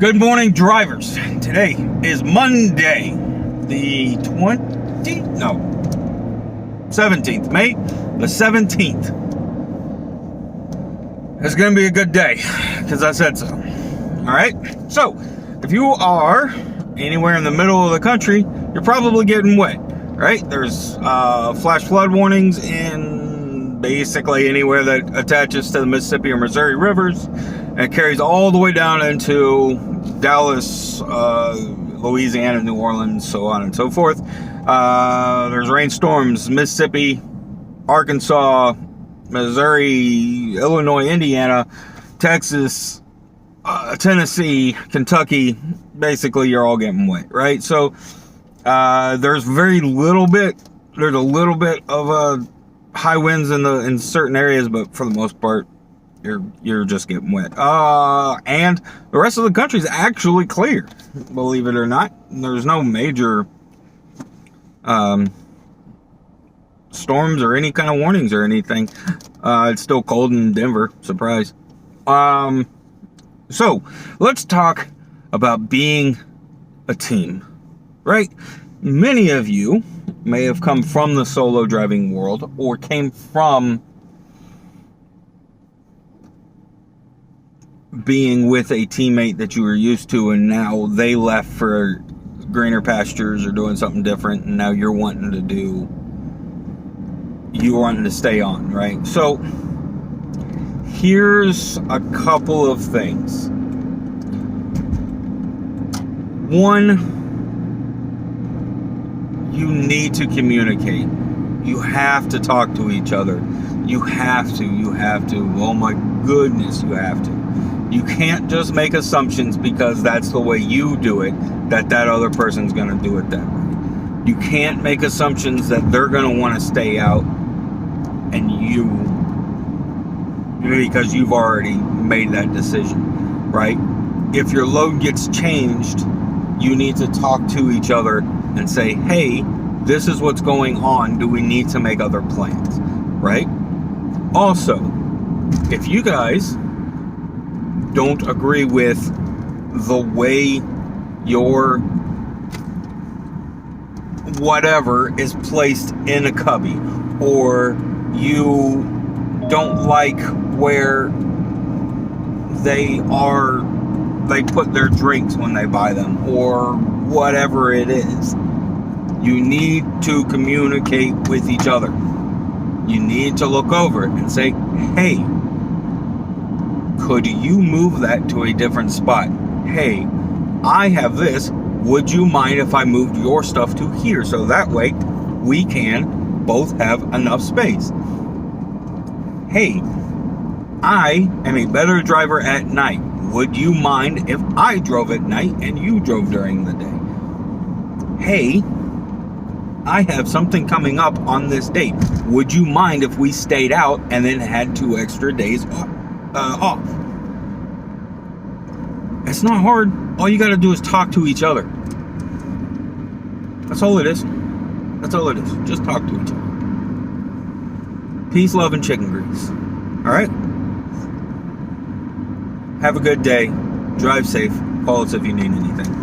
Good morning, drivers. Today is Monday, the 17th, May the 17th. It's going to be a good day, because I said so. All right? So, if you are anywhere in the middle of the country, you're probably getting wet, right? There's flash flood warnings in basically anywhere that attaches to the Mississippi or Missouri rivers, and it carries all the way down into Dallas, Louisiana, New Orleans, so on and so forth. There's rainstorms, Mississippi, Arkansas, Missouri, Illinois, Indiana, Texas, Tennessee, Kentucky. Basically, you're all getting wet, right? So there's a little bit of high winds in certain areas, but for the most part, you're just getting wet. And the rest of the country is actually clear, believe it or not. There's no major storms or any kind of warnings or anything. It's still cold in Denver. Surprise. So let's talk about being a team, right? Many of you may have come from the solo driving world or came from being with a teammate that you were used to, and now they left for greener pastures or doing something different, and now you're wanting to stay on, right? So here's a couple of things. One, you need to communicate. You have to talk to each other. You have to. Oh my goodness, you have to. You can't just make assumptions because that's the way you do it, that other person's going to do it that way. You can't make assumptions that they're going to want to stay out and because you've already made that decision, right? If your load gets changed, you need to talk to each other and say, hey, this is what's going on. Do we need to make other plans, right? Also, if you guys don't agree with the way your whatever is placed in a cubby, or you don't like where they put their drinks when they buy them, or whatever it is, you need to communicate with each other. You need to look over it and say, hey, could you move that to a different spot? Hey, I have this. Would you mind if I moved your stuff to here? So that way we can both have enough space. Hey, I am a better driver at night. Would you mind if I drove at night and you drove during the day? Hey, I have something coming up on this date. Would you mind if we stayed out and then had 2 extra days off? It's not hard. All you got to do is talk to each other. That's all it is. Just talk to each other. Peace, love, and chicken grease. All right? Have a good day. Drive safe. Call us if you need anything.